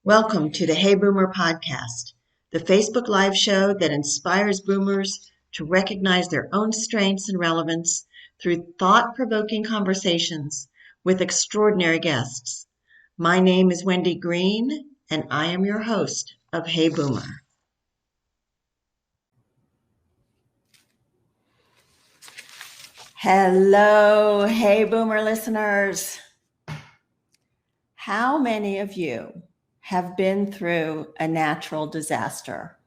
Welcome to the Hey Boomer podcast, the Facebook Live show that inspires boomers to recognize their own strengths and relevance through thought-provoking conversations with extraordinary guests. My name is Wendy Green, and I am your host of Hey Boomer. Hello, Hey Boomer listeners. How many of you have been through a natural disaster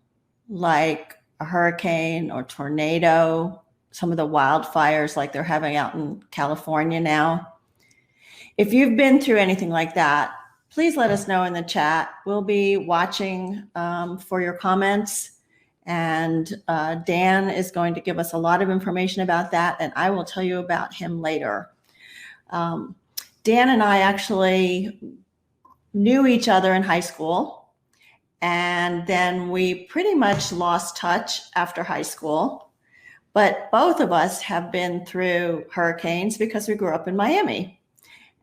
like a hurricane or tornado, some of the wildfires like they're having out in California now? If you've been through anything like that, please let us know in the chat. We'll be watching for your comments. And Dan is going to give us a lot of information about that, and I will tell you about him later. Dan and I actually knew each other in high school, and then we pretty much lost touch after high school. But both of us have been through hurricanes because we grew up in Miami.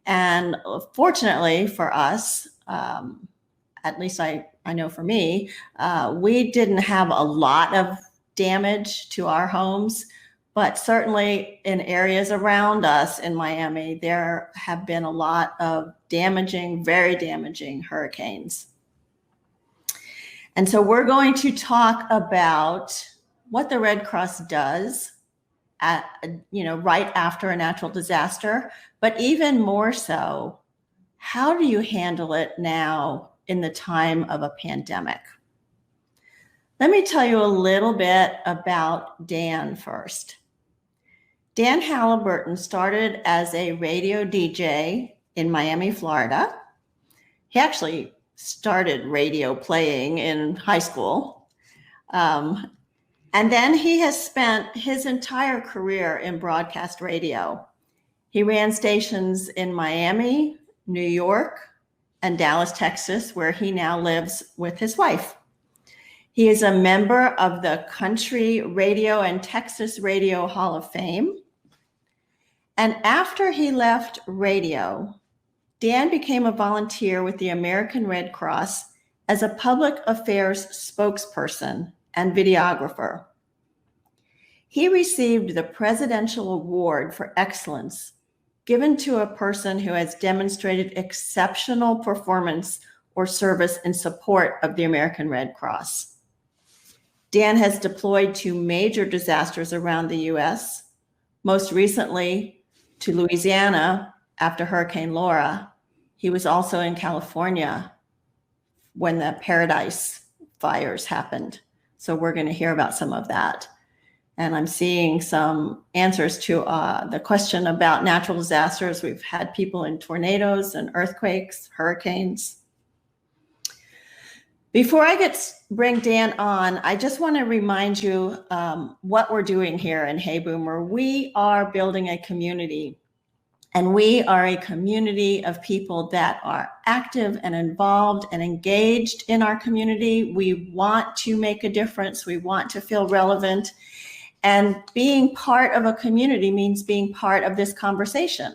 And fortunately for us, at least I know for me, we didn't have a lot of damage to our homes, but certainly in areas around us in Miami, there have been a lot of very damaging hurricanes. And so we're going to talk about what the Red Cross does right after a natural disaster, but even more so, how do you handle it now in the time of a pandemic? Let me tell you a little bit about Dan first. Dan Halyburton started as a radio DJ in Miami, Florida. He actually started radio playing in high school. And then he has spent his entire career in broadcast radio. He ran stations in Miami, New York, and Dallas, Texas, where he now lives with his wife. He is a member of the Country Radio and Texas Radio Hall of Fame. And after he left radio, Dan became a volunteer with the American Red Cross as a public affairs spokesperson and videographer. He received the Presidential Award for Excellence, given to a person who has demonstrated exceptional performance or service in support of the American Red Cross. Dan has deployed to major disasters around the U.S., most recently to Louisiana after Hurricane Laura. He was also in California when the Paradise fires happened. So we're going to hear about some of that. And I'm seeing some answers to the question about natural disasters. We've had people in tornadoes and earthquakes, hurricanes. Before I bring Dan on, I just want to remind you what we're doing here in Hey Boomer. We are building a community, and we are a community of people that are active and involved and engaged in our community. We want to make a difference. We want to feel relevant. And being part of a community means being part of this conversation.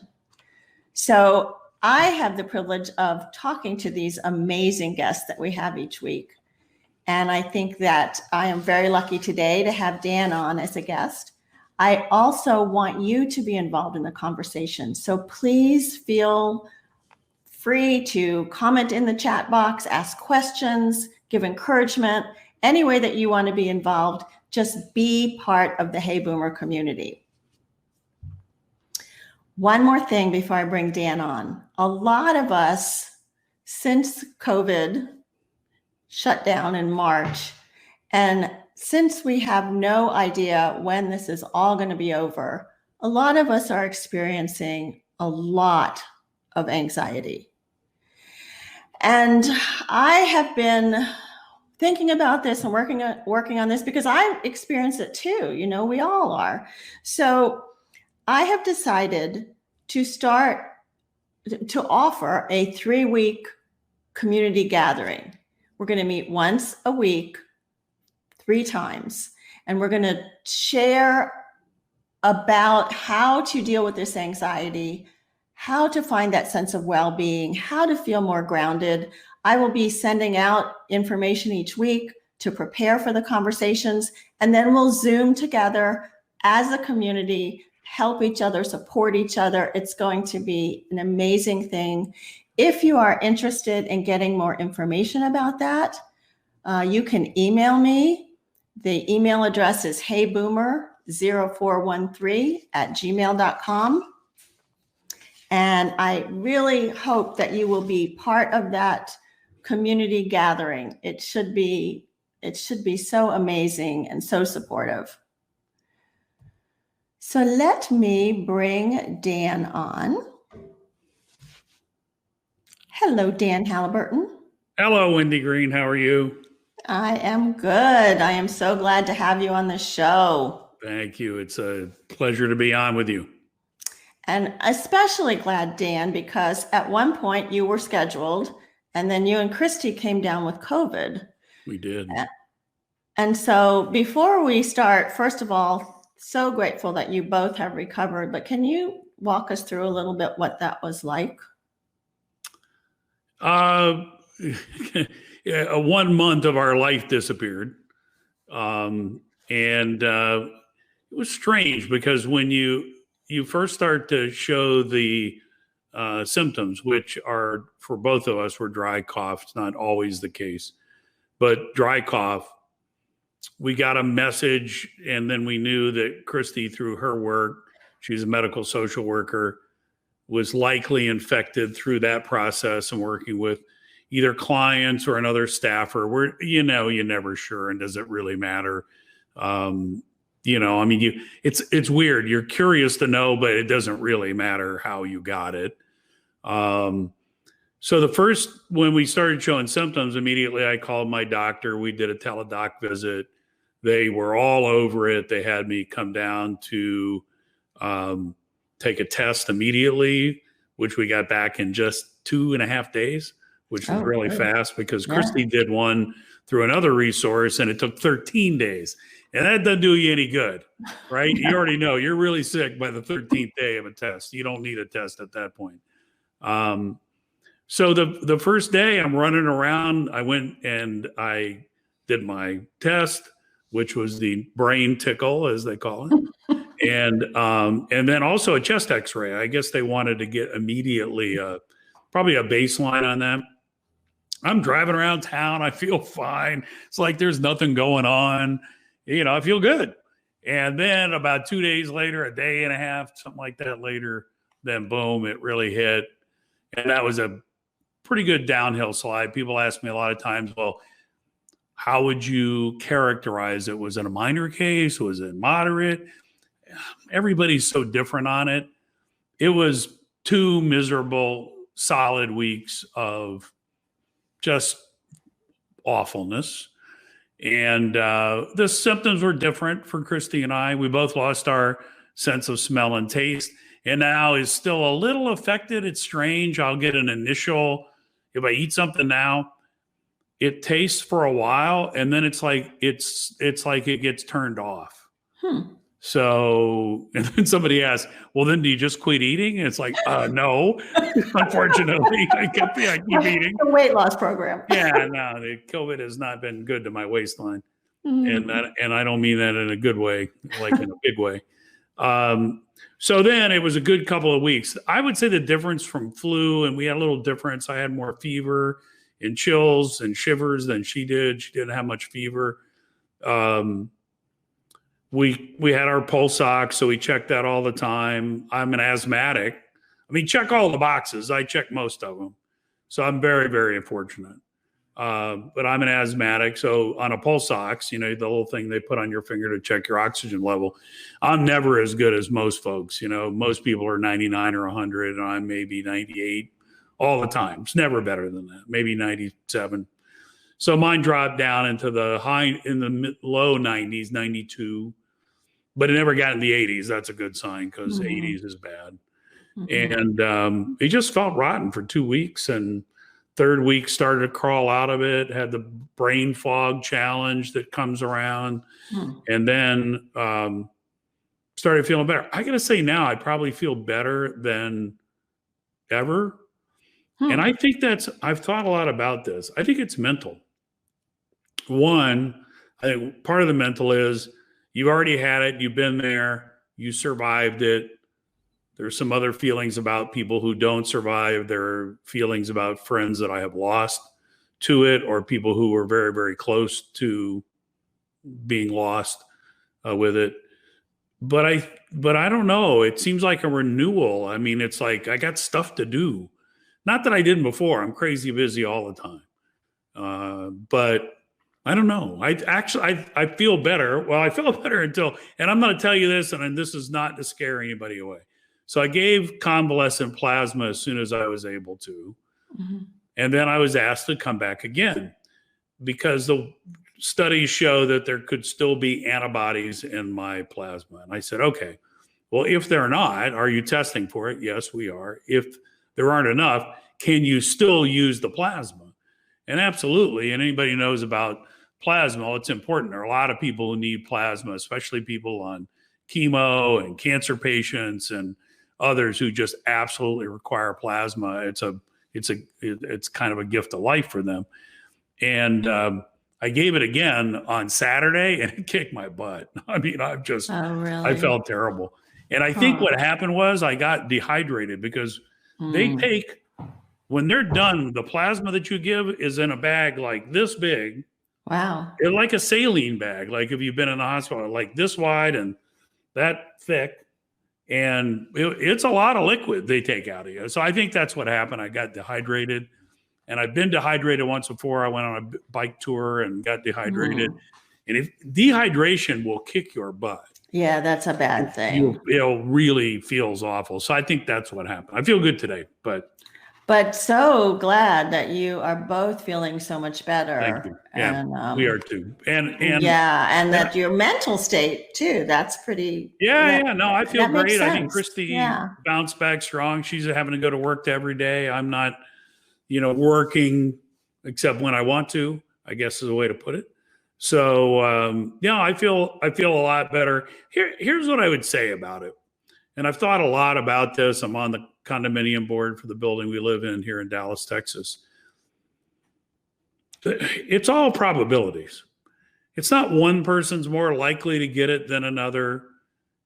So I have the privilege of talking to these amazing guests that we have each week. And I think that I am very lucky today to have Dan on as a guest. I also want you to be involved in the conversation. So please feel free to comment in the chat box, ask questions, give encouragement, any way that you want to be involved. Just be part of the Hey Boomer community. One more thing before I bring Dan on. A lot of us, since COVID shut down in March, and since we have no idea when this is all going to be over, a lot of us are experiencing a lot of anxiety. And I have been thinking about this and working on this because I experience it too. We all are. So I have decided to offer a 3-week community gathering. We're going to meet once a week, 3 times, and we're going to share about how to deal with this anxiety, how to find that sense of well-being, how to feel more grounded. I will be sending out information each week to prepare for the conversations, and then we'll Zoom together as a community, help each other, support each other. It's going to be an amazing thing. If you are interested in getting more information about that, you can email me. The email address is heyboomer0413@gmail.com. And I really hope that you will be part of that community gathering. It should be so amazing and so supportive. So let me bring Dan on. Hello, Dan Halyburton. Hello, Wendy Green. How are you? I am good. I am so glad to have you on the show. Thank you. It's a pleasure to be on with you. And especially glad, Dan, because at one point you were scheduled, and then you and Christy came down with COVID. We did. And so before we start, first of all, so grateful that you both have recovered, but can you walk us through a little bit what that was like? 1 month of our life disappeared. And it was strange because when you first start to show the symptoms, which are for both of us were dry cough. It's not always the case, but dry cough. We got a message, and then we knew that Christy, through her work, she's a medical social worker, was likely infected through that process and working with either clients or another staffer. Where you're never sure, and does it really matter? It's weird. You're curious to know, but it doesn't really matter how you got it. So when we started showing symptoms, immediately I called my doctor. We did a teledoc visit. They were all over it. They had me come down to take a test immediately, which we got back in just 2.5 days, which was really fast because Christy did one through another resource and it took 13 days. And that doesn't do you any good, right? You already know you're really sick by the 13th day of a test. You don't need a test at that point. So the first day I'm running around, I went and I did my test, which was the brain tickle, as they call it. And then also a chest x-ray. I guess they wanted to get immediately probably a baseline on that. I'm driving around town. I feel fine. It's like there's nothing going on. I feel good. And then about 2 days later, a day and a half, something like that later, then boom, it really hit. And that was a pretty good downhill slide. People ask me a lot of times, well, how would you characterize it? Was it a minor case? Was it moderate? Everybody's so different on it. It was 2 miserable, solid weeks of just awfulness. And the symptoms were different for Christy and I. We both lost our sense of smell and taste, and now is still a little affected. It's strange. I'll get an initial, if I eat something now, it tastes for a while, and then it's like it gets turned off. So, and then somebody asks, well, then do you just quit eating? And it's like, no, unfortunately, I keep eating. The weight loss program. Yeah, no, the COVID has not been good to my waistline. And I don't mean that in a good way, like in a big way. So then it was a good couple of weeks. I would say the difference from flu, and we had a little difference. I had more fever and chills and shivers than she did. She didn't have much fever. We had our pulse ox, so we checked that all the time. I'm an asthmatic. I mean, check all the boxes. I check most of them. So I'm very, very fortunate. But I'm an asthmatic. So on a pulse ox, the little thing they put on your finger to check your oxygen level, I'm never as good as most folks. Most people are 99 or 100, and I'm maybe 98 all the time. It's never better than that, maybe 97. So mine dropped down into the low 90s, 92. But it never got in the 80s. That's a good sign because 80s is bad. And it just felt rotten for 2 weeks. And third week started to crawl out of it, had the brain fog challenge that comes around. And then started feeling better. I got to say now, I probably feel better than ever. And I think I've thought a lot about this. I think it's mental. One, I think part of the mental is you've already had it, you've been there, you survived it. There's some other feelings about people who don't survive. There are feelings about friends that I have lost to it, or people who were very, very close to being lost with it. But I don't know. It seems like a renewal. I mean, it's like I got stuff to do. Not that I didn't before. I'm crazy busy all the time. But I don't know. I feel better. Well, I felt better until, and I'm going to tell you this, and this is not to scare anybody away. So I gave convalescent plasma as soon as I was able to. Mm-hmm. And then I was asked to come back again because the studies show that there could still be antibodies in my plasma. And I said, okay, well, if they're not, are you testing for it? Yes, we are. If there aren't enough, can you still use the plasma? And absolutely. And anybody who knows about plasma, it's important. There are a lot of people who need plasma, especially people on chemo and cancer patients and others who just absolutely require plasma. It's kind of a gift of life for them. And I gave it again on Saturday and it kicked my butt. I mean, I felt terrible. And I think what happened was I got dehydrated because they take, when they're done, the plasma that you give is in a bag like this big. Wow. It's like a saline bag. Like if you've been in the hospital, like this wide and that thick. And it's a lot of liquid they take out of you. So I think that's what happened. I got dehydrated. And I've been dehydrated once before. I went on a bike tour and got dehydrated. And if dehydration will kick your butt. Yeah, that's a bad thing. It really feels awful. So I think that's what happened. I feel good today, but so glad that you are both feeling so much better. Thank you. Yeah, and, we are too. And that your mental state too. That's pretty. No, I feel great. I think Christy bounced back strong. She's having to go to work every day. I'm not, working except when I want to, I guess is a way to put it. So, I feel a lot better. Here's what I would say about it. And I've thought a lot about this. I'm on the condominium board for the building we live in here in Dallas, Texas. It's all probabilities. It's not one person's more likely to get it than another.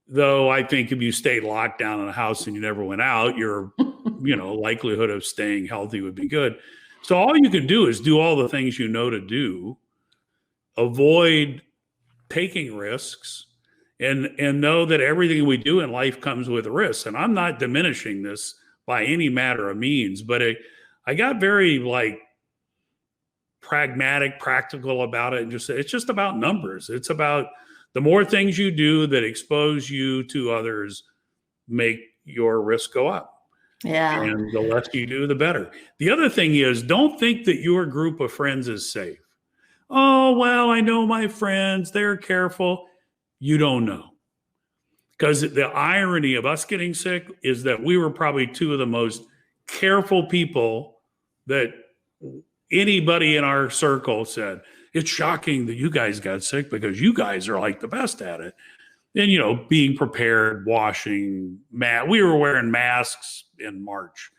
Though I think if you stayed locked down in a house and you never went out, your likelihood of staying healthy would be good. So all you can do is do all the things you know to do, avoid taking risks, and know that everything we do in life comes with risks. And I'm not diminishing this by any matter of means, but I got very pragmatic, practical about it, and just it's just about numbers. It's about the more things you do that expose you to others make your risk go up. Yeah. And the less you do, the better. The other thing is, don't think that your group of friends is safe. Oh, well, I know my friends, they're careful. You don't know. Because the irony of us getting sick is that we were probably two of the most careful people that anybody in our circle said, it's shocking that you guys got sick because you guys are like the best at it. And, being prepared, washing, we were wearing masks in March.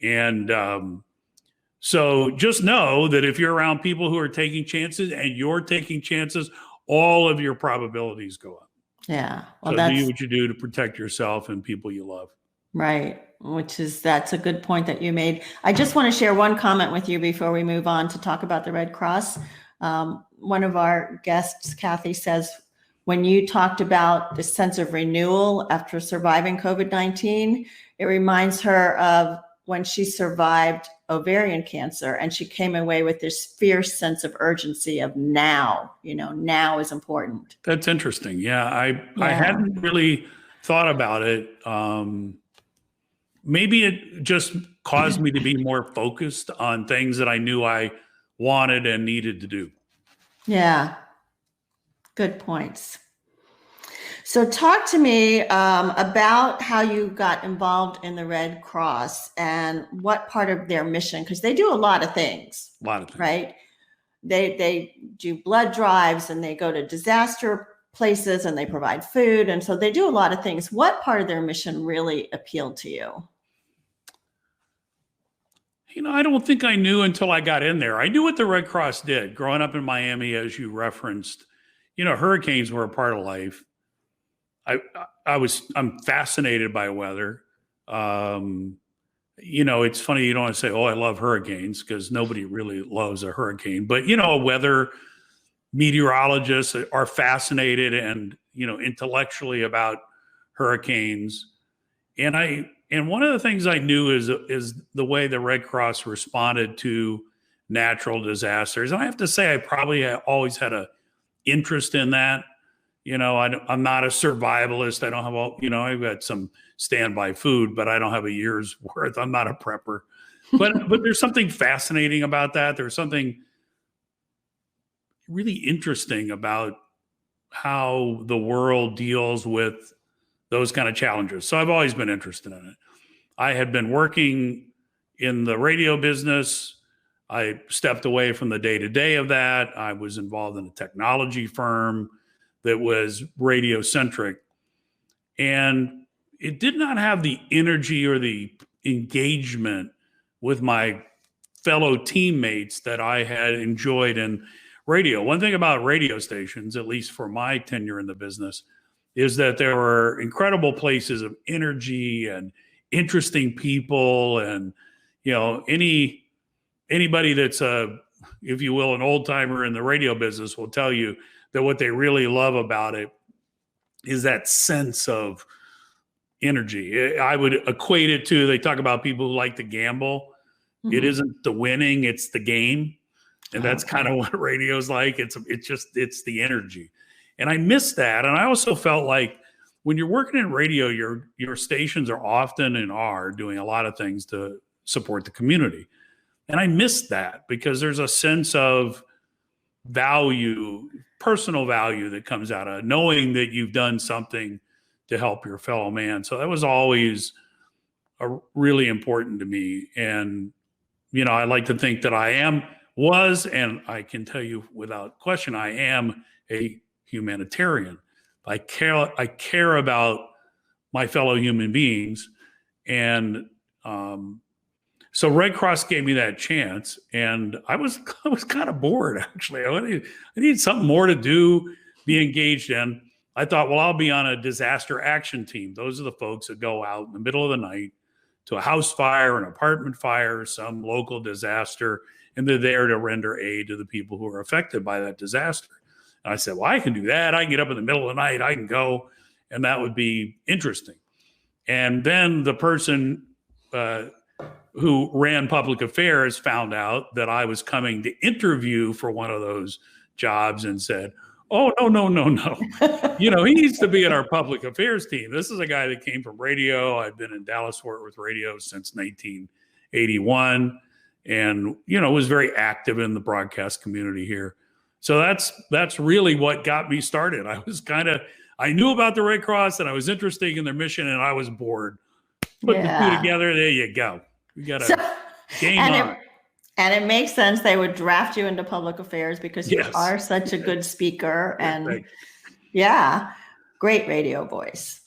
And so just know that if you're around people who are taking chances and you're taking chances, all of your probabilities go up. Yeah. Well, so do what you do to protect yourself and people you love. Right. That's a good point that you made. I just want to share one comment with you before we move on to talk about the Red Cross. One of our guests, Kathy, says, when you talked about the sense of renewal after surviving COVID-19, it reminds her of when she survived ovarian cancer and she came away with this fierce sense of urgency of now, now is important. That's interesting. Yeah. I hadn't really thought about it. Maybe it just caused me to be more focused on things that I knew I wanted and needed to do. Yeah. Good points. So talk to me about how you got involved in the Red Cross and what part of their mission, because they do a lot of things. Right? They do blood drives and they go to disaster places and they provide food. And so they do a lot of things. What part of their mission really appealed to you? I don't think I knew until I got in there. I knew what the Red Cross did. Growing up in Miami, as you referenced, hurricanes were a part of life. I'm fascinated by weather. It's funny you don't want to say, "Oh, I love hurricanes," because nobody really loves a hurricane. But weather meteorologists are fascinated and intellectually about hurricanes. And one of the things I knew is the way the Red Cross responded to natural disasters. And I have to say, I probably always had a interest in that. I'm not a survivalist. I don't have I've got some standby food, but I don't have a year's worth. I'm not a prepper. But there's something fascinating about that. There's something really interesting about how the world deals with those kind of challenges. So I've always been interested in it. I had been working in the radio business. I stepped away from the day-to-day of that. I was involved in a technology firm that was radio centric. And it did not have the energy or the engagement with my fellow teammates that I had enjoyed in radio. One thing about radio stations, at least for my tenure in the business, is that there were incredible places of energy and interesting people. And, anybody that's if you will, an old timer in the radio business will tell you that what they really love about it is that sense of energy. I would equate it to, they talk about people who like to gamble. Mm-hmm. It isn't the winning, it's the game. And that's kind of what radio's like. It's the energy. And I miss that. And I also felt like when you're working in radio, your stations are often and are doing a lot of things to support the community. And I miss that because there's a sense of value, personal value that comes out of knowing that you've done something to help your fellow man. So that was always really important to me. And, I like to think that and I can tell you without question, I am a humanitarian. I care about my fellow human beings. And so Red Cross gave me that chance. And I was kind of bored, actually. I need something more to do, be engaged in. I thought, well, I'll be on a disaster action team. Those are the folks that go out in the middle of the night to a house fire, an apartment fire, some local disaster, and they're there to render aid to the people who are affected by that disaster. And I said, well, I can do that. I can get up in the middle of the night. I can go, and that would be interesting. And then the person who ran public affairs found out that I was coming to interview for one of those jobs and said, oh, no. He needs to be in our public affairs team. This is a guy that came from radio. I've been in Dallas-Fort Worth radio since 1981 and, was very active in the broadcast community here. So that's really what got me started. I knew about the Red Cross and I was interested in their mission and I was bored. Put the two together, there you go. We got a game on. And it makes sense they would draft you into public affairs because you are such a good speaker and great radio voice.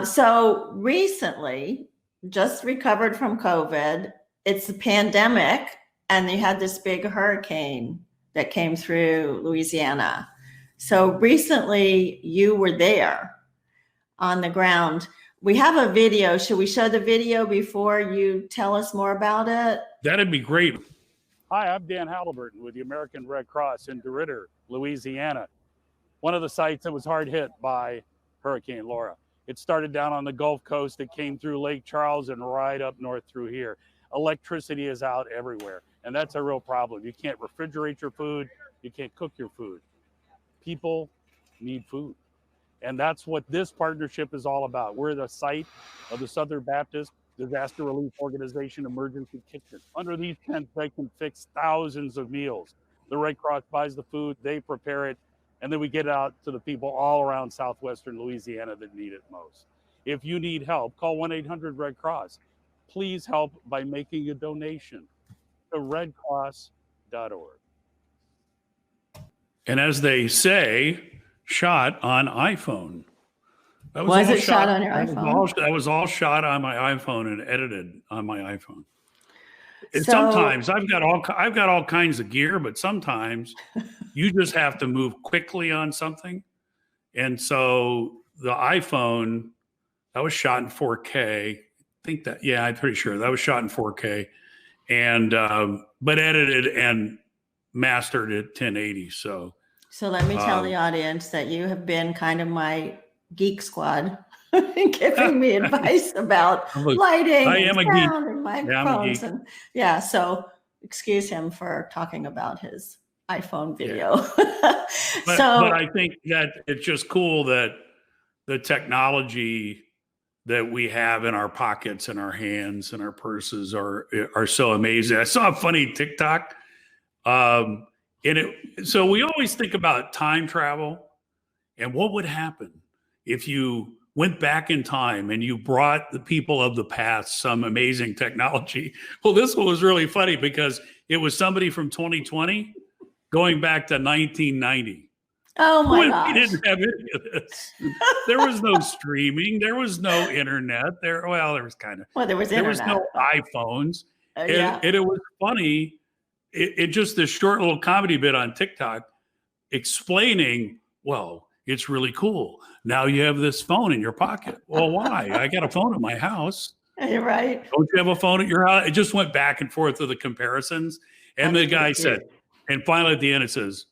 So recently, just recovered from COVID, it's a pandemic and you had this big hurricane that came through Louisiana. So recently you were there on the ground. We have a video. Should we show the video before you tell us more about it? That'd be great. Hi, I'm Dan Halyburton with the American Red Cross in DeRidder, Louisiana. One of the sites that was hard hit by Hurricane Laura. It started down on the Gulf Coast. It came through Lake Charles and right up north through here. Electricity is out everywhere, and that's a real problem. You can't refrigerate your food. You can't cook your food. People need food. And that's what this partnership is all about. We're the site of the Southern Baptist Disaster Relief Organization Emergency Kitchen. Under these tents, they can fix thousands of meals. The Red Cross buys the food, they prepare it, and then we get it out to the people all around southwestern Louisiana that need it most. If you need help, call 1-800-RED-CROSS. Please help by making a donation to redcross.org. And as they say, shot on iPhone. Was it shot on your iPhone? That was all shot on my iPhone and edited on my iPhone. And So, sometimes I've got all kinds of gear, but sometimes you just have to move quickly on something. And so the iPhone, that was shot in 4K. I think that, yeah, I'm pretty sure that was shot in 4K, and but edited and mastered at 1080. So let me tell the audience that you have been kind of my geek squad, giving me advice about lighting I and am a geek. sound and Yeah, I'm a microphones, geek. and yeah. So excuse him for talking about his iPhone video. Yeah. But So I think that it's just cool that the technology that we have in our pockets and our hands and our purses are so amazing. I saw a funny TikTok. So we always think about time travel and what would happen if you went back in time and you brought the people of the past some amazing technology. Well, this one was really funny because it was somebody from 2020 going back to 1990. oh my We gosh. didn't have any of this. There was no streaming. There was no internet. There was kind of. Well, there was There was internet. no iPhones. Yeah. And it was funny. It just this short little comedy bit on TikTok explaining, well, it's really cool. Now you have this phone in your pocket. Well, why? I got a phone at my house. You're right. Don't you have a phone at your house? It just went back and forth with the comparisons. And That's the guy pretty said, cute. and finally at the end it says,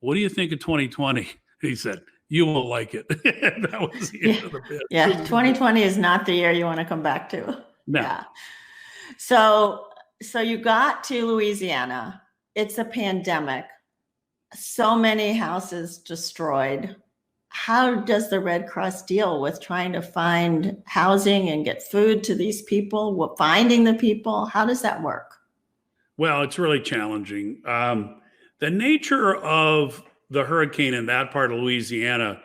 what do you think of 2020? He said, you won't like it. That was the end of the bit. Yeah, 2020 is not the year you want to come back to. No. Yeah. So you got to Louisiana. It's a pandemic. So many houses destroyed. How does the Red Cross deal with trying to find housing and get food to these people, finding the people? How does that work? Well, it's really challenging. The nature of the hurricane in that part of Louisiana,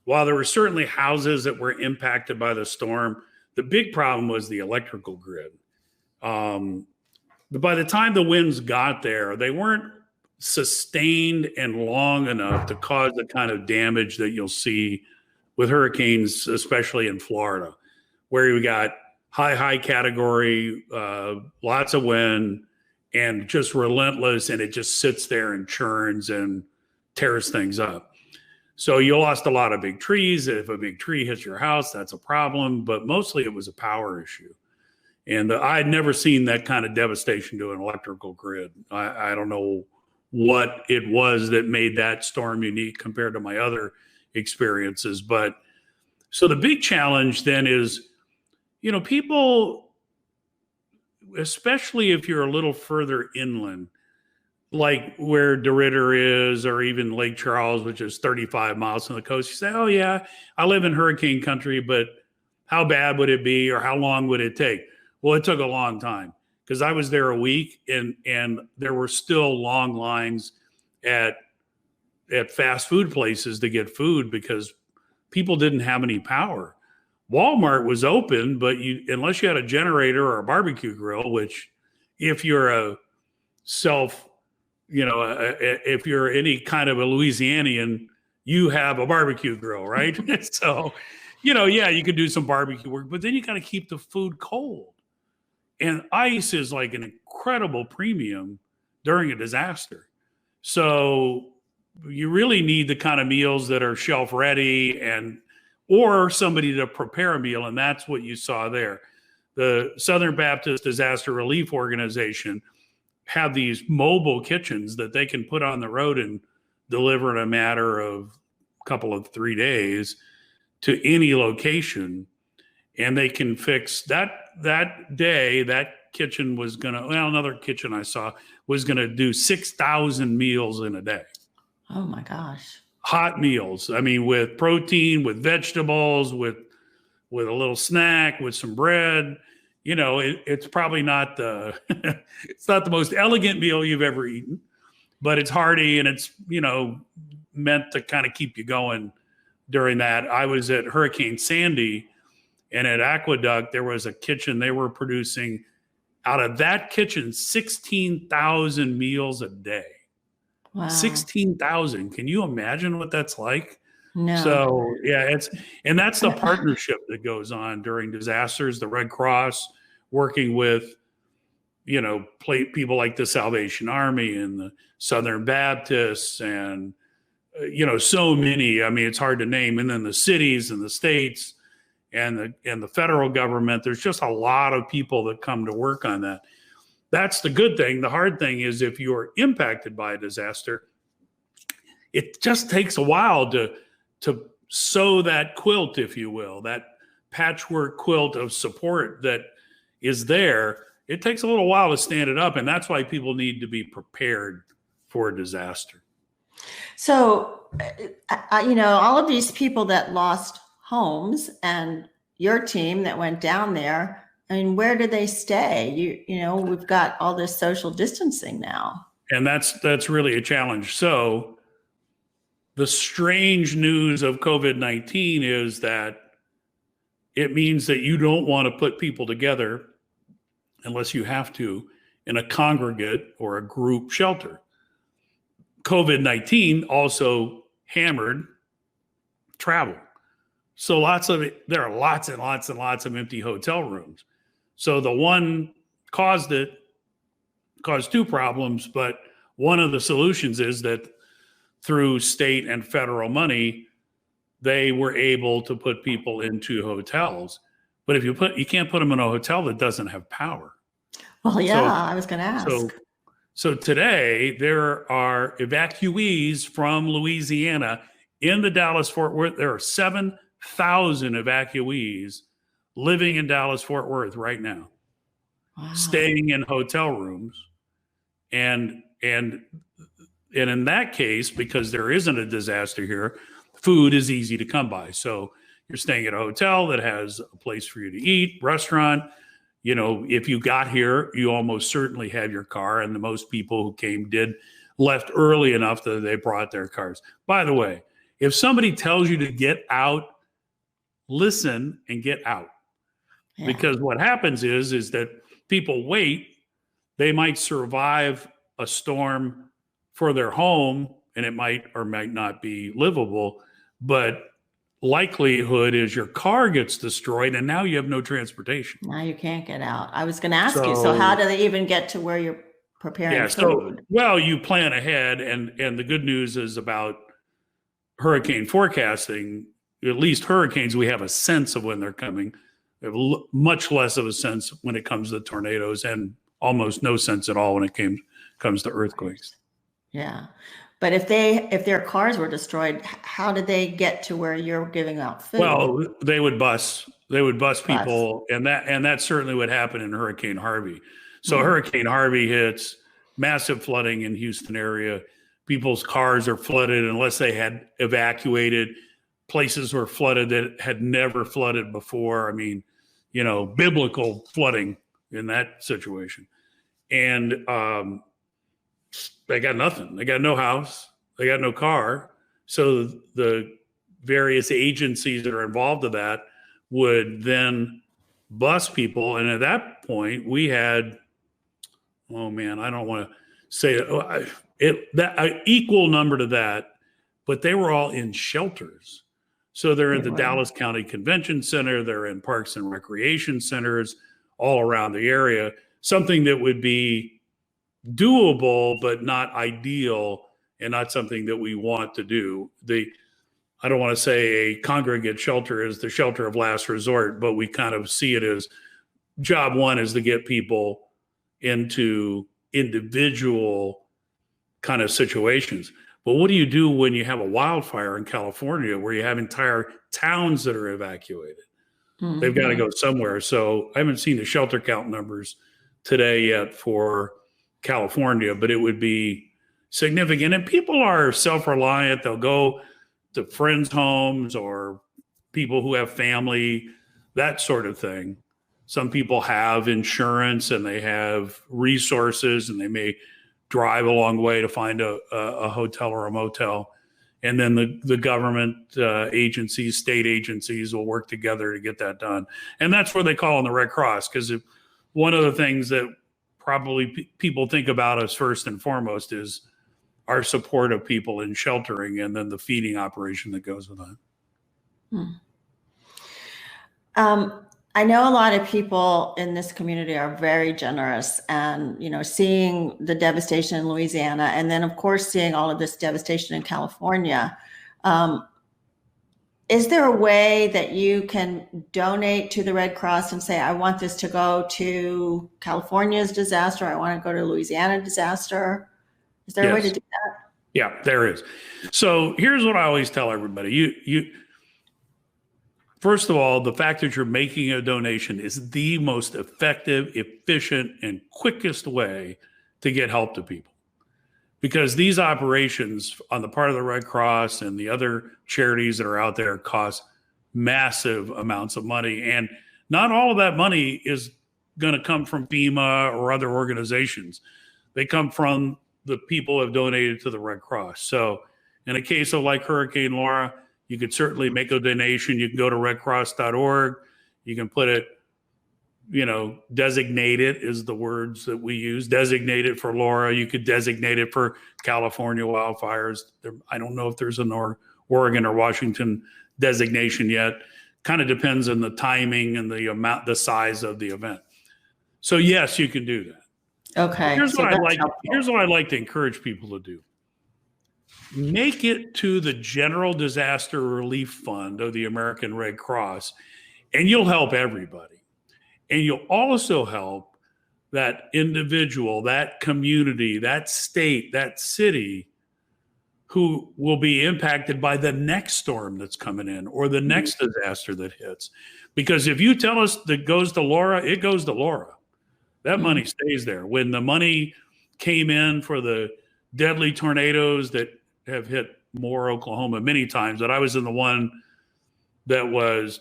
while there were certainly houses that were impacted by the storm, the big problem was the electrical grid. But by the time the winds got there, they weren't sustained and long enough to cause the kind of damage that you'll see with hurricanes, especially in Florida, where you got high category, lots of wind, and just relentless, and it just sits there and churns and tears things up. So you lost a lot of big trees. If a big tree hits your house, that's a problem, but mostly it was a power issue. And I had never seen that kind of devastation to an electrical grid. I don't know what it was that made that storm unique compared to my other experiences. But so the big challenge then is, people, especially if you're a little further inland, like where DeRidder is, or even Lake Charles, which is 35 miles from the coast, you say, oh yeah, I live in hurricane country, but how bad would it be, or how long would it take? Well, it took a long time, because I was there a week and there were still long lines at fast food places to get food because people didn't have any power. Walmart was open, but unless you had a generator or a barbecue grill, which if you're if you're any kind of a Louisianian, you have a barbecue grill, right? So, you could do some barbecue work, but then you got to keep the food cold. And ice is like an incredible premium during a disaster. So you really need the kind of meals that are shelf ready or somebody to prepare a meal. And that's what you saw there. The Southern Baptist Disaster Relief Organization have these mobile kitchens that they can put on the road and deliver in a matter of a couple of 3 days to any location. And they can fix that day. That kitchen was another kitchen I saw was going to do 6,000 meals in a day. Oh my gosh. Hot meals. I mean, with protein, with vegetables, with a little snack, with some bread. It's probably not it's not the most elegant meal you've ever eaten, but it's hearty and it's, meant to kind of keep you going during that. I was at Hurricane Sandy, and at Aqueduct, there was a kitchen. They were producing out of that kitchen 16,000 meals a day. Wow. 16,000. Can you imagine what that's like? No. So yeah, that's the partnership that goes on during disasters. The Red Cross working with, people like the Salvation Army and the Southern Baptists and, so many. I mean, it's hard to name. And then the cities and the states and the federal government. There's just a lot of people that come to work on that. That's the good thing. The hard thing is if you're impacted by a disaster, it just takes a while to sew that quilt, if you will, that patchwork quilt of support that is there. It takes a little while to stand it up, and that's why people need to be prepared for a disaster. So, all of these people that lost homes and your team that went down there, I mean, where do they stay? We've got all this social distancing now. And that's really a challenge. So the strange news of COVID-19 is that it means that you don't want to put people together unless you have to in a congregate or a group shelter. COVID-19 also hammered travel. So there are lots and lots and lots of empty hotel rooms. So the one caused two problems, but one of the solutions is that through state and federal money, they were able to put people into hotels. But if you can't put them in a hotel that doesn't have power. Well, yeah, I was going to ask. So today there are evacuees from Louisiana in the Dallas-Fort Worth. There are 7,000 evacuees living in Dallas-Fort Worth right now, staying in hotel rooms. And in that case, because there isn't a disaster here, food is easy to come by. So you're staying at a hotel that has a place for you to eat, restaurant. If you got here, you almost certainly have your car. And the most people who came left early enough that they brought their cars. By the way, if somebody tells you to get out, listen and get out. Yeah. Because what happens is that people wait. They might survive a storm for their home, and it might or might not be livable, but likelihood is your car gets destroyed and now you have no transportation. Now you can't get out. I was going to ask you, so how do they even get to where you're preparing food? Well, you plan ahead, and the good news is about hurricane forecasting. At least hurricanes, we have a sense of when they're coming. We have much less of a sense when it comes to tornadoes, and almost no sense at all when it comes to earthquakes. Yeah. But if their cars were destroyed, how did they get to where you're giving out food? Well, they would bus people, and that certainly would happen in Hurricane Harvey. So Hurricane Harvey hits, massive flooding in Houston area. People's cars are flooded unless they had evacuated. Places were flooded that had never flooded before. I mean, biblical flooding in that situation. And they got nothing. They got no house. They got no car. So the various agencies that are involved in that would then bus people. And at that point, we had, I don't want to say that equal number to that, but they were all in shelters. So they're in the Dallas County Convention Center. They're in parks and recreation centers all around the area. Something that would be doable, but not ideal, and not something that we want to do. I don't want to say a congregate shelter is the shelter of last resort, but we kind of see it as job one is to get people into individual kind of situations. But what do you do when you have a wildfire in California where you have entire towns that are evacuated? Mm-hmm. They've got to go somewhere. So I haven't seen the shelter count numbers today yet for California, but it would be significant. And people are self-reliant. They'll go to friends' homes or people who have family, that sort of thing. Some people have insurance and they have resources, and they may drive a long way to find a hotel or a motel. And then the government agencies, state agencies will work together to get that done. And that's where they call on the Red Cross, because one of the things that probably people think about us first and foremost is our support of people in sheltering, and then the feeding operation that goes with that. I know a lot of people in this community are very generous, and seeing the devastation in Louisiana, and then of course seeing all of this devastation in California. Um, is there a way that you can donate to the Red Cross and say, I want this to go to California's disaster, I want to go to Louisiana disaster? Is there a way to Yes. do that? Yeah, there is. So here's what I always tell everybody. You first of all, the fact that you're making a donation is the most effective, efficient, and quickest way to get help to people. Because these operations on the part of the Red Cross and the other charities that are out there cost massive amounts of money. And not all of that money is going to come from FEMA or other organizations. They come from the people who have donated to the Red Cross. So in a case of like Hurricane Laura, you could certainly make a donation. You can go to redcross.org. You can put it, designate it is the words that we use. Designate it for Laura. You could designate it for California wildfires. I don't know if there's an Oregon or Washington designation yet. Kind of depends on the timing and the size of the event. So yes, you can do that. Okay. Here's what I like to encourage people to do. Make it to the General Disaster Relief Fund of the American Red Cross, and you'll help everybody. And you'll also help that individual, that community, that state, that city who will be impacted by the next storm that's coming in or the next disaster that hits. Because if you tell us that goes to Laura, it goes to Laura. That money stays there. When the money came in for the deadly tornadoes that have hit Moore, Oklahoma many times, that I was in the one that was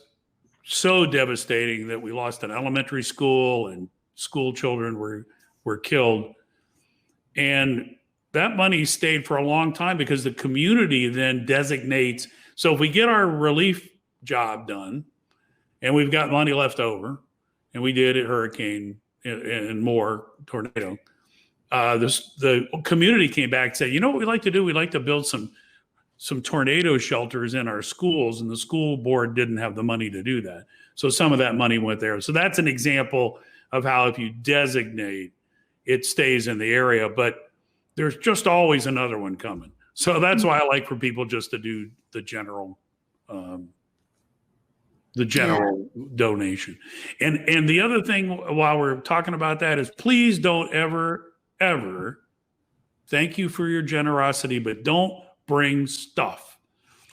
so devastating that we lost an elementary school and school children were killed. And that money stayed for a long time because the community then designates. So if we get our relief job done and we've got money left over, and we did at Hurricane and Moore tornado, the community came back and said, you know what we'd like to do? We'd like to build some tornado shelters in our schools, and the school board didn't have the money to do that. So some of that money went there. So that's an example of how if you designate, it stays in the area, but there's just always another one coming. So that's why I like for people just to do the general donation. And the other thing while we're talking about that is please don't ever, thank you for your generosity, but don't bring stuff.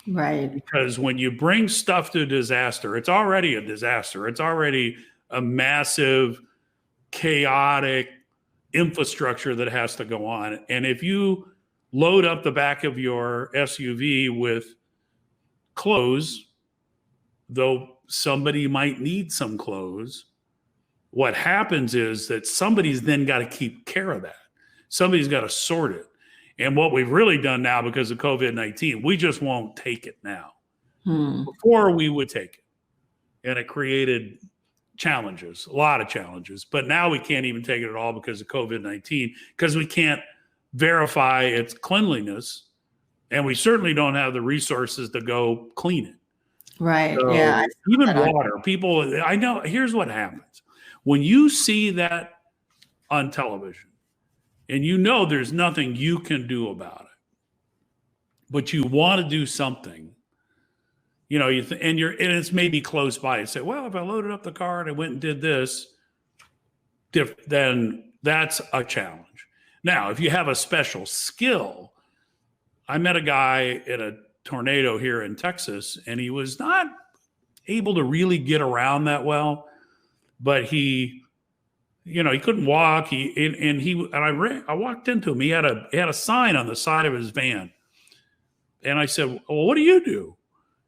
Right. Because when you bring stuff to a disaster, it's already a disaster. It's already a massive, chaotic infrastructure that has to go on. And if you load up the back of your SUV with clothes, though somebody might need some clothes, what happens is that somebody's then got to keep care of that. Somebody's got to sort it. And what we've really done now because of COVID-19, we just won't take it now. Before we would take it. And it created challenges, a lot of challenges. But now we can't even take it at all because of COVID-19, because we can't verify its cleanliness. And we certainly don't have the resources to go clean it. Right. So yeah. even water, people, I know, here's what happens. When you see that on television, and you know there's nothing you can do about it, but you want to do something, and it's maybe close by. You say, well, if I loaded up the car and I went and did this, then that's a challenge. Now, if you have a special skill, I met a guy in a tornado here in Texas, and he was not able to really get around that well, but he couldn't walk. I walked into him. He had a sign on the side of his van. And I said, well, what do you do?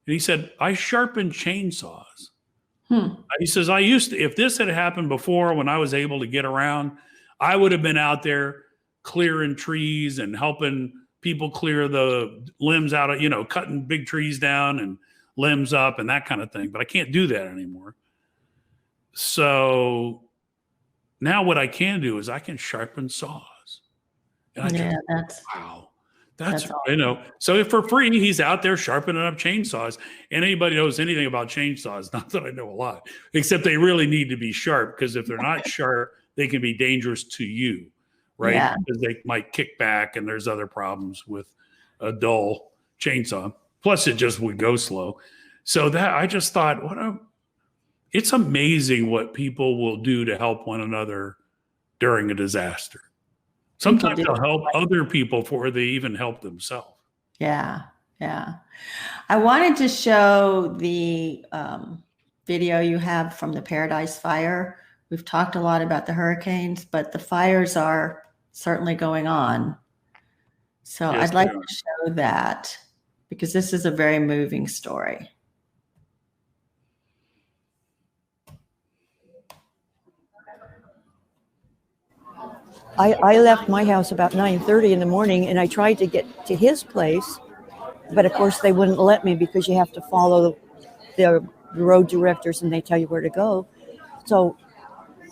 And he said, I sharpen chainsaws. He says, if this had happened before when I was able to get around, I would have been out there clearing trees and helping people clear the limbs out of, cutting big trees down and limbs up and that kind of thing. But I can't do that anymore. So now what I can do is I can sharpen saws. And wow, That's, That's all. you know, so if for free, he's out there sharpening up chainsaws. And anybody knows anything about chainsaws, not that I know a lot, except they really need to be sharp, because if they're not sharp, they can be dangerous to you, right? Yeah. Because they might kick back, and there's other problems with a dull chainsaw. Plus, it just would go slow. So that I just thought, it's amazing what people will do to help one another during a disaster. People Sometimes do. they'll help other people before they even help themselves. Yeah. Yeah. I wanted to show the video you have from the Paradise Fire. We've talked a lot about the hurricanes, but the fires are certainly going on. So Yes, I'd like they are. to show that, because this is a very moving story. I left my house about 9:30 in the morning, and I tried to get to his place, but of course they wouldn't let me, because you have to follow the road directors and they tell you where to go. So,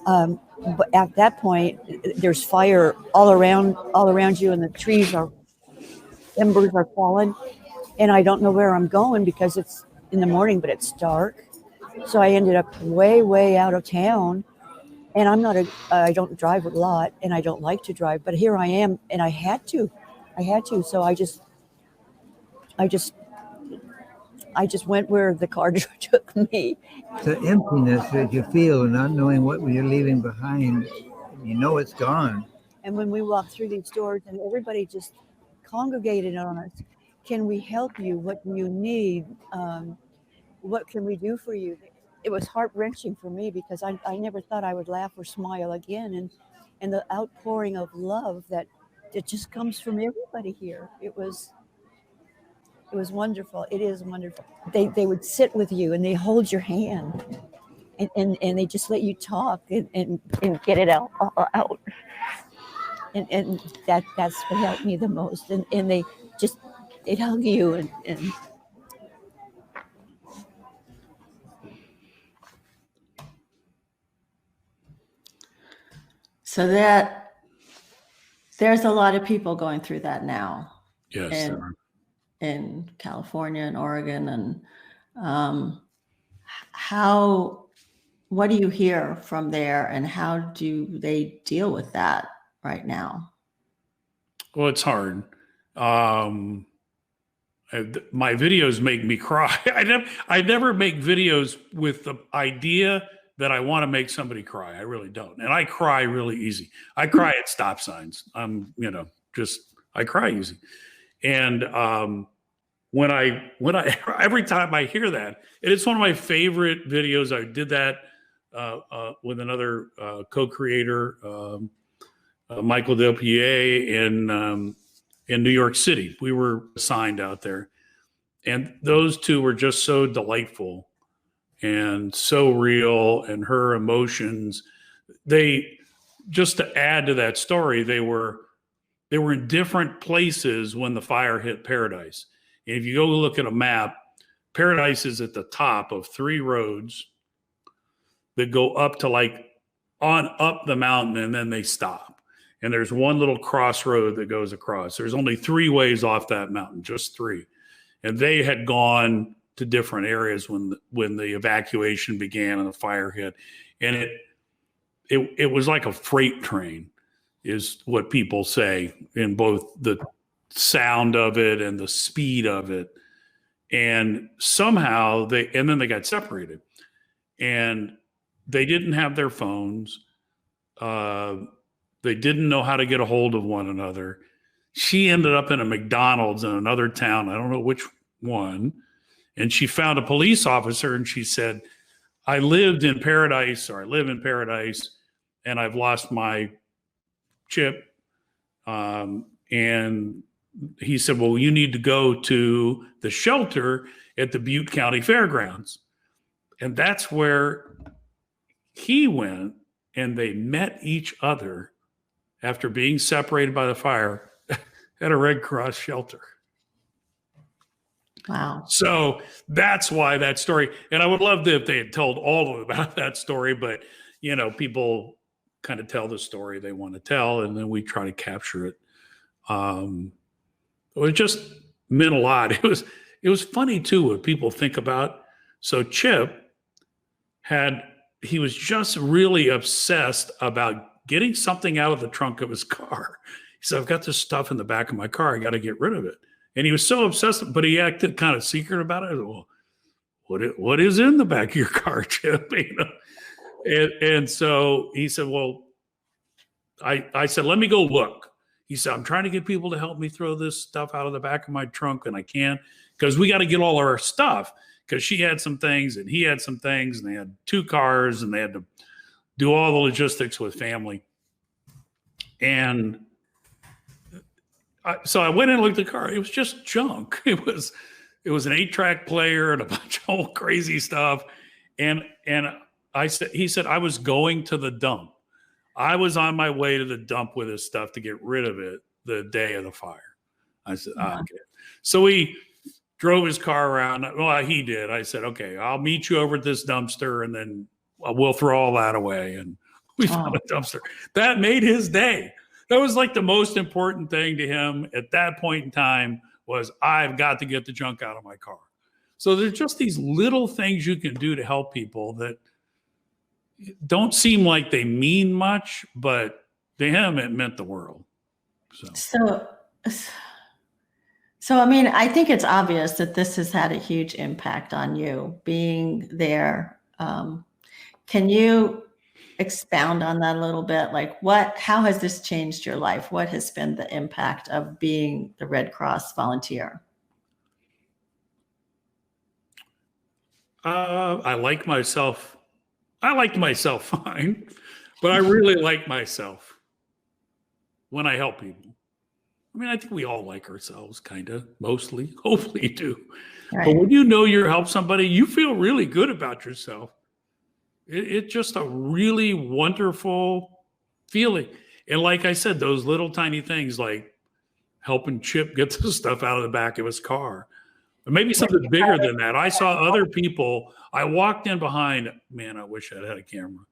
but at that point, there's fire all around you, and the embers are falling, and I don't know where I'm going because it's in the morning, but it's dark. So I ended up way out of town. And I don't drive a lot, and I don't like to drive, but here I am, and I had to. So I just went where the car took me. The emptiness that you feel, not knowing what you're leaving behind, you know it's gone. And when we walked through these doors, and everybody just congregated on us, can we help you? What do you need? What can we do for you? It was heart-wrenching for me, because I never thought I would laugh or smile again. And the outpouring of love that just comes from everybody here. It was wonderful. It is wonderful. They would sit with you, and they hold your hand, and they just let you talk and get it out. And that's what helped me the most. And they'd hug you and So that there's a lot of people going through that now. Yes. In California and Oregon. And what do you hear from there, and how do they deal with that right now? Well, it's hard. My videos make me cry. I never make videos with the idea that I want to make somebody cry. I really don't. And I cry really easy. I cry at stop signs. I cry easy. And when I every time I hear that, and it's one of my favorite videos. I did that with another co-creator, Michael Delpier, in New York City. We were assigned out there, and those two were just so delightful and so real, and her emotions. They, just to add to that story, they were in different places when the fire hit Paradise. And if you go look at a map, Paradise is at the top of 3 roads that go up to up the mountain, and then they stop. And there's one little crossroad that goes across. There's only 3 ways off that mountain, just 3. And they had gone to different areas when the evacuation began and the fire hit. And it was like a freight train, is what people say, in both the sound of it and the speed of it. And somehow then they got separated, and they didn't have their phones. They didn't know how to get a hold of one another. She ended up in a McDonald's in another town. I don't know which one. And she found a police officer, and she said, I live in Paradise, and I've lost my chip. And he said, well, you need to go to the shelter at the Butte County Fairgrounds. And that's where he went, and they met each other after being separated by the fire at a Red Cross shelter. Wow. So that's why that story, and I would love if they had told all of them about that story, but people kind of tell the story they want to tell, and then we try to capture it. it just meant a lot. It was funny too what people think about. So Chip he was just really obsessed about getting something out of the trunk of his car. He said, I've got this stuff in the back of my car. I got to get rid of it. And he was so obsessed, but he acted kind of secret about it. Well, what is in the back of your car, Chip? And so he said, well, I said, let me go look. He said, I'm trying to get people to help me throw this stuff out of the back of my trunk, and I can't because we got to get all of our stuff, because she had some things and he had some things, and they had 2 cars, and they had to do all the logistics with family. And so I went in and looked at the car. It was just junk. It was an 8-track player and a bunch of old crazy stuff. And he said, I was going to the dump. I was on my way to the dump with his stuff to get rid of it the day of the fire. I said, okay. So he drove his car around. Well, he did. I said, okay, I'll meet you over at this dumpster, and then we'll throw all that away. And we found a dumpster. That made his day. That was like the most important thing to him at that point in time was, I've got to get the junk out of my car. So there's just these little things you can do to help people that don't seem like they mean much, but to him, it meant the world. So, I mean, I think it's obvious that this has had a huge impact on you being there. Can you expound on that a little bit? Like how has this changed your life? What has been the impact of being the Red Cross volunteer? I liked myself fine, but I really like myself when I help people. I mean, I think we all like ourselves, kind of, mostly, hopefully do. Right. But when you know you help somebody, you feel really good about yourself. It's just a really wonderful feeling. And like I said, those little tiny things like helping Chip get the stuff out of the back of his car. Or maybe something bigger than that. I saw other people. I walked in behind, man, I wish I had a camera,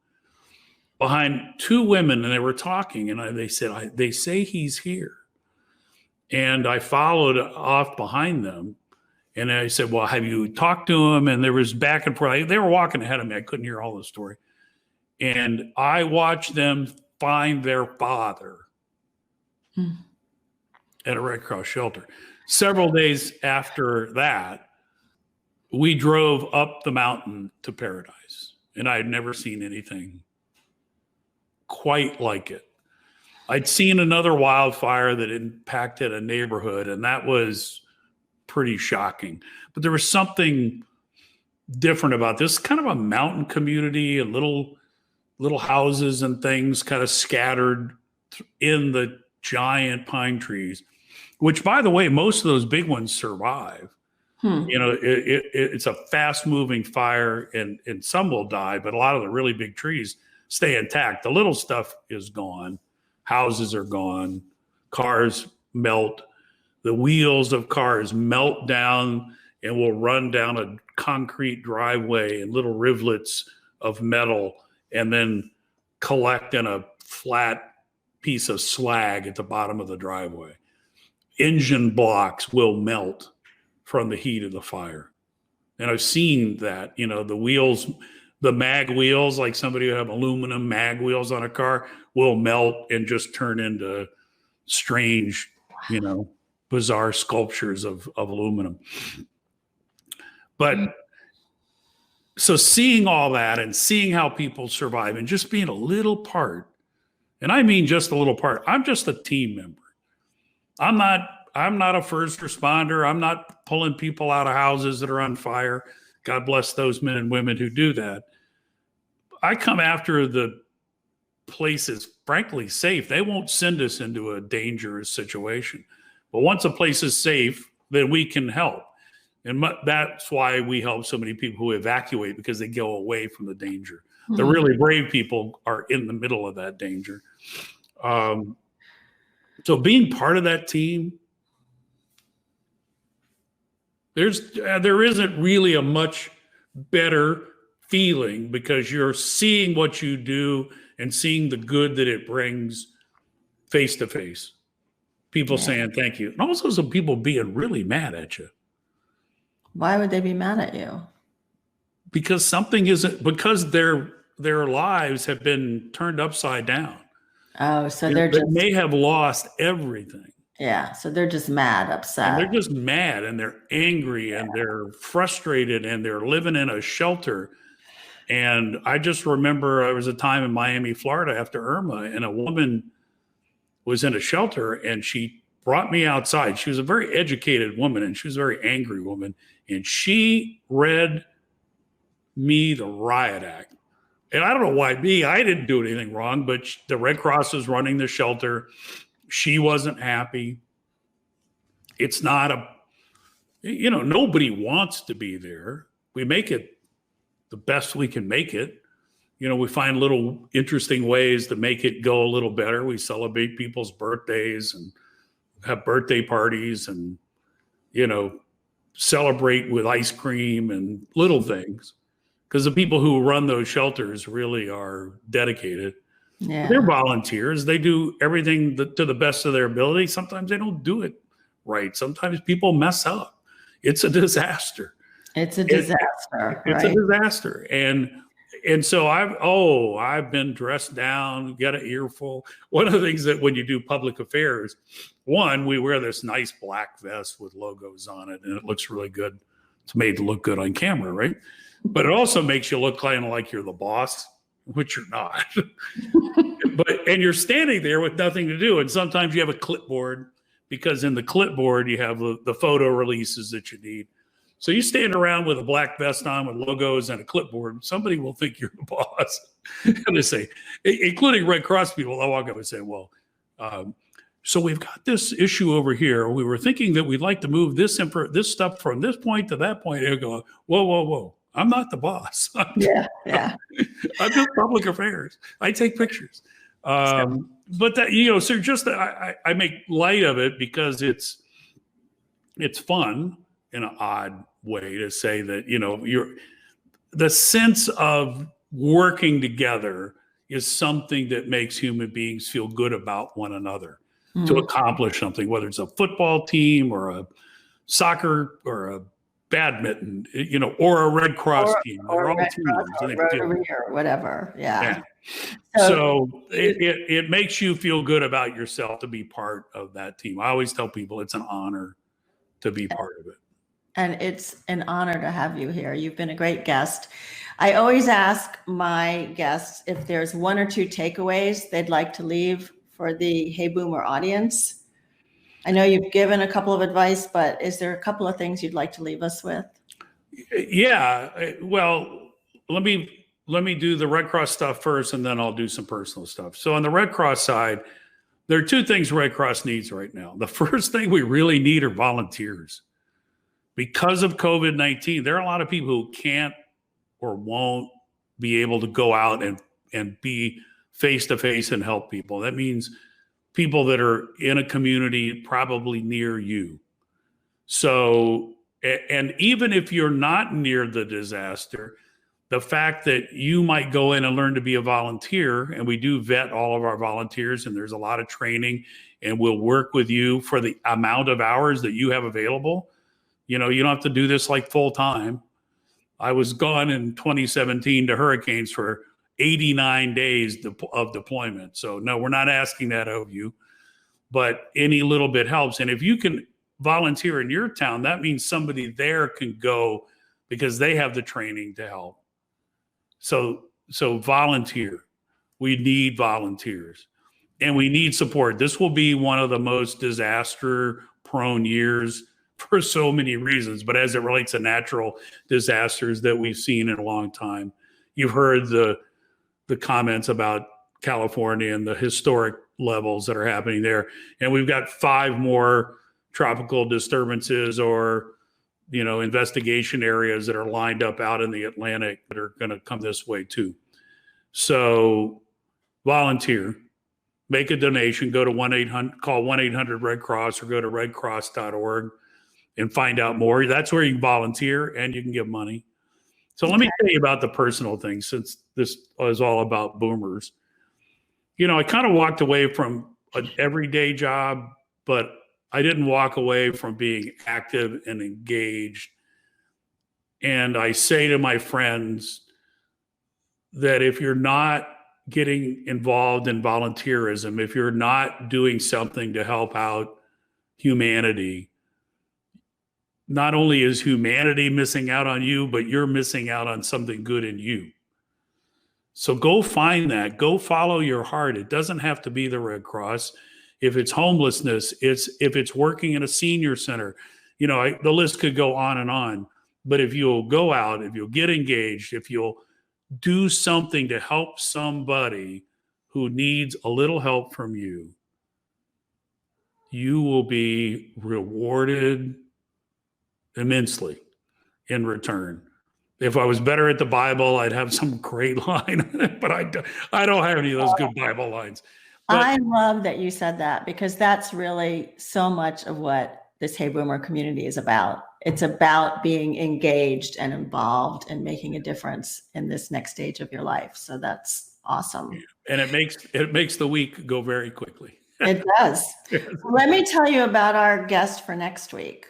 behind 2 women, and they were talking. And they said, they say he's here. And I followed off behind them. And I said, well, have you talked to him? And there was back and forth. They were walking ahead of me. I couldn't hear all the story. And I watched them find their father at a Red Cross shelter. Several days after that, we drove up the mountain to Paradise. And I had never seen anything quite like it. I'd seen another wildfire that impacted a neighborhood, and that was pretty shocking. But there was something different about this. Kind of a mountain community, and little houses and things kind of scattered in the giant pine trees, which, by the way, most of those big ones survive. You know, it's a fast moving fire, and some will die, but a lot of the really big trees stay intact. The little stuff is gone. Houses are gone. Cars melt. The wheels of cars melt down and will run down a concrete driveway in little rivulets of metal, and then collect in a flat piece of slag at the bottom of the driveway. Engine blocks will melt from the heat of the fire. And I've seen that, you know, the wheels, the mag wheels, like somebody who have aluminum mag wheels on a car, will melt and just turn into strange, you know, bizarre sculptures of aluminum. But so seeing all that and seeing how people survive and just being a little part, and I mean just a little part, I'm just a team member. I'm not a first responder. I'm not pulling people out of houses that are on fire. God bless those men and women who do that. I come after the place is frankly safe. They won't send us into a dangerous situation. But once a place is safe, then we can help. And that's why we help so many people who evacuate, because they go away from the danger. The really brave people are in the middle of that danger. So being part of that team, there isn't really a much better feeling, because you're seeing what you do and seeing the good that it brings face to face. People Yeah. saying thank you. And also some people being really mad at you. Why would they be mad at you? Because something isn't, because their lives have been turned upside down. Oh, so They they're just, may have lost everything. yeah, so they're just mad, And upset. they're just mad and they're angry and they're frustrated and they're living in a shelter. And I just remember there was a time in Miami, Florida after Irma, and a woman was in a shelter and she brought me outside. She was a very educated woman and she was a very angry woman. And she read me the riot act. And I don't know why me, I didn't do anything wrong, but the Red Cross was running the shelter. She wasn't happy. It's not nobody wants to be there. We make it the best we can make it. We find little interesting ways to make it go a little better. We celebrate people's birthdays and have birthday parties and, celebrate with ice cream and little things. Because the people who run those shelters really are dedicated. Yeah. They're volunteers. They do everything to the best of their ability. Sometimes they don't do it right. Sometimes people mess up. It's a disaster. It's a disaster. It's right? a disaster. And so I've been dressed down, got an earful. One of the things that when you do public affairs, one, we wear this nice black vest with logos on it, and it looks really good. It's made to look good on camera, right? But it also makes you look kind of like you're the boss, which you're not. And you're standing there with nothing to do. And sometimes you have a clipboard, because in the clipboard you have the photo releases that you need. So you stand around with a black vest on with logos and a clipboard, somebody will think you're the boss. And they say, including Red Cross people, they'll walk up and say, well, so we've got this issue over here. We were thinking that we'd like to move this stuff from this point to that point. They'll go, whoa. I'm not the boss. Yeah. I'm just public affairs. I take pictures. But that, so just I make light of it because it's fun in an odd way to say that, the sense of working together is something that makes human beings feel good about one another to accomplish something, whether it's a football team or a soccer or a badminton, or a Red Cross team. Or all Red teams. Cross or Rotary or whatever. Yeah. So it makes you feel good about yourself to be part of that team. I always tell people it's an honor to be part of it. And it's an honor to have you here. You've been a great guest. I always ask my guests if there's one or two takeaways they'd like to leave for the Hey Boomer audience. I know you've given a couple of advice, but is there a couple of things you'd like to leave us with? Yeah. Well, let me do the Red Cross stuff first, and then I'll do some personal stuff. So on the Red Cross side, there are two things Red Cross needs right now. The first thing we really need are volunteers. Because of COVID-19, there are a lot of people who can't or won't be able to go out and be face-to-face and help people. That means people that are in a community probably near you. So, and even if you're not near the disaster, the fact that you might go in and learn to be a volunteer, and we do vet all of our volunteers, and there's a lot of training, and we'll work with you for the amount of hours that you have available. You don't have to do this like full time. I was gone in 2017 to hurricanes for 89 days of deployment. So no, we're not asking that of you, but any little bit helps. And if you can volunteer in your town, that means somebody there can go because they have the training to help. So volunteer. We need volunteers and we need support. This will be one of the most disaster prone years for so many reasons, but as it relates to natural disasters that we've seen in a long time. You've heard the comments about California and the historic levels that are happening there. And we've got 5 more tropical disturbances or, investigation areas that are lined up out in the Atlantic that are going to come this way too. So volunteer, make a donation, go to call 1-800-RED Cross or go to redcross.org and find out more. That's where you can volunteer and you can give money. So let me tell you about the personal thing, since this is all about boomers. I kind of walked away from an everyday job but I didn't walk away from being active and engaged. And I say to my friends that if you're not getting involved in volunteerism, if you're not doing something to help out humanity, not only is humanity missing out on you, but you're missing out on something good in you. So go find that. Go follow your heart. It doesn't have to be the Red Cross. If it's homelessness, if it's working in a senior center, the list could go on and on. But if you'll go out, if you'll get engaged, if you'll do something to help somebody who needs a little help from you, you will be rewarded immensely in return. If I was better at the Bible, I'd have some great line, but I don't have any of those good Bible lines. But I love that you said that, because that's really so much of what this Hey Boomer community is about. It's about being engaged and involved and making a difference in this next stage of your life. So that's awesome. And it makes the week go very quickly. It does. Let me tell you about our guest for next week.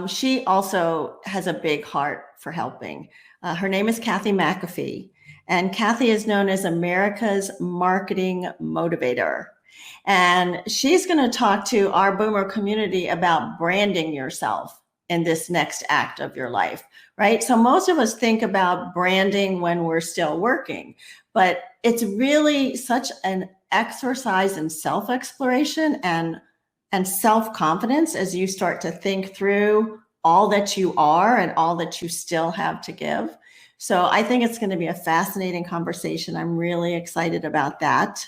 She also has a big heart for helping. Her name is Kathy McAfee, and Kathy is known as America's marketing motivator. And she's going to talk to our Boomer community about branding yourself in this next act of your life, right? So most of us think about branding when we're still working, but it's really such an exercise in self-exploration and self-confidence as you start to think through all that you are and all that you still have to give. So I think it's going to be a fascinating conversation. I'm really excited about that.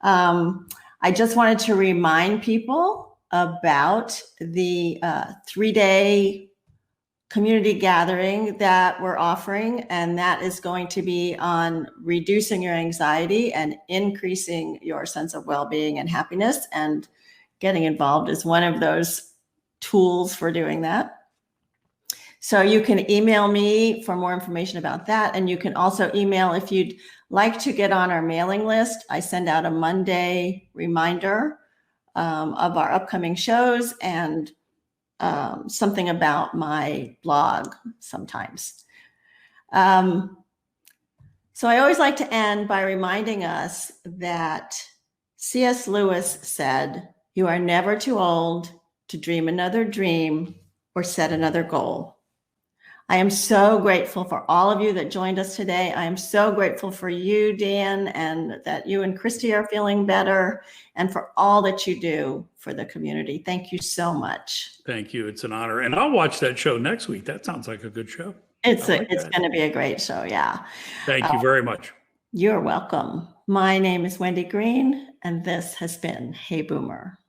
I just wanted to remind people about the 3-day community gathering that we're offering, and that is going to be on reducing your anxiety and increasing your sense of well-being and happiness, and getting involved is one of those tools for doing that. So you can email me for more information about that. And you can also email if you'd like to get on our mailing list. I send out a Monday reminder of our upcoming shows and something about my blog sometimes. So I always like to end by reminding us that C.S. Lewis said, "You are never too old to dream another dream or set another goal." I am so grateful for all of you that joined us today. I am so grateful for you, Dan, and that you and Christy are feeling better, and for all that you do for the community. Thank you so much. Thank you. It's an honor. And I'll watch that show next week. That sounds like a good show. It's going to be a great show. Yeah. Thank you very much. You're welcome. My name is Wendy Green, and this has been Hey Boomer.